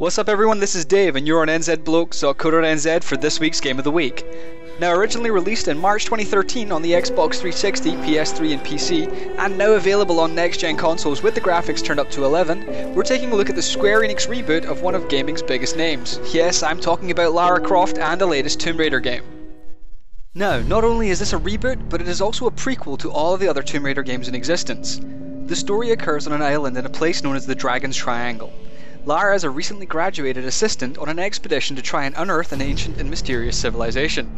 What's up everyone, this is Dave and you're on nzblokes.co.nz for this week's Game of the Week. Now originally released in March 2013 on the Xbox 360, PS3 and PC, and now available on next-gen consoles with the graphics turned up to 11, we're taking a look at the Square Enix reboot of one of gaming's biggest names. Yes, I'm talking about Lara Croft and the latest Tomb Raider game. Now, not only is this a reboot, but it is also a prequel to all of the other Tomb Raider games in existence. The story occurs on an island in a place known as the Dragon's Triangle. Lara is a recently graduated assistant on an expedition to try and unearth an ancient and mysterious civilization.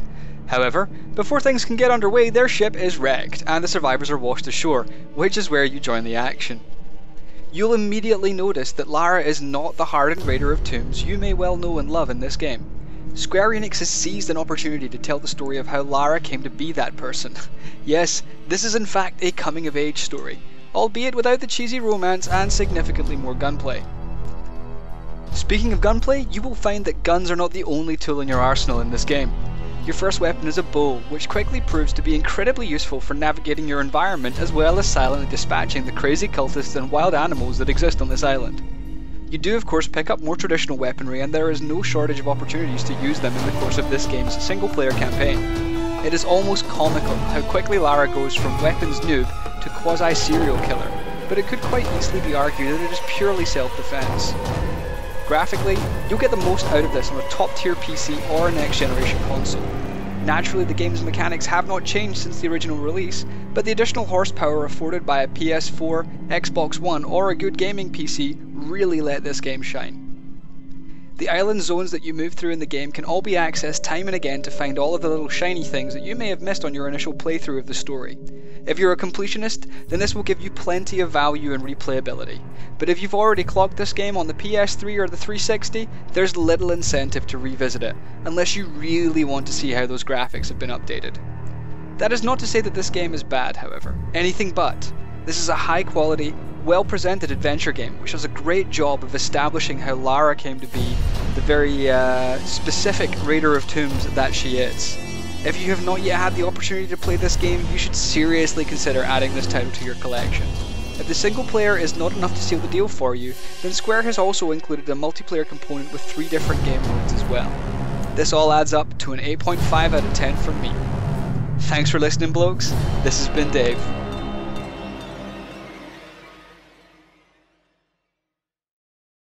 However, before things can get underway, their ship is wrecked and the survivors are washed ashore, which is where you join the action. You'll immediately notice that Lara is not the hardened raider of tombs you may well know and love in this game. Square Enix has seized an opportunity to tell the story of how Lara came to be that person. Yes, this is in fact a coming-of-age story, albeit without the cheesy romance and significantly more gunplay. Speaking of gunplay, you will find that guns are not the only tool in your arsenal in this game. Your first weapon is a bow, which quickly proves to be incredibly useful for navigating your environment as well as silently dispatching the crazy cultists and wild animals that exist on this island. You do of course pick up more traditional weaponry and there is no shortage of opportunities to use them in the course of this game's single player campaign. It is almost comical how quickly Lara goes from weapons noob to quasi-serial killer, but it could quite easily be argued that it is purely self-defense. Graphically, you'll get the most out of this on a top-tier PC or a next-generation console. Naturally, the game's mechanics have not changed since the original release, but the additional horsepower afforded by a PS4, Xbox One, or a good gaming PC really let this game shine. The island zones that you move through in the game can all be accessed time and again to find all of the little shiny things that you may have missed on your initial playthrough of the story. If you're a completionist, then this will give you plenty of value and replayability. But if you've already clocked this game on the PS3 or the 360, there's little incentive to revisit it, unless you really want to see how those graphics have been updated. That is not to say that this game is bad, however. Anything but. This is a high quality, well presented adventure game which does a great job of establishing how Lara came to be the very specific raider of tombs that she is. If you have not yet had the opportunity to play this game, you should seriously consider adding this title to your collection. If the single player is not enough to seal the deal for you, then Square has also included a multiplayer component with 3 different game modes as well. This all adds up to an 8.5 out of 10 from me. Thanks for listening, blokes. This has been Dave.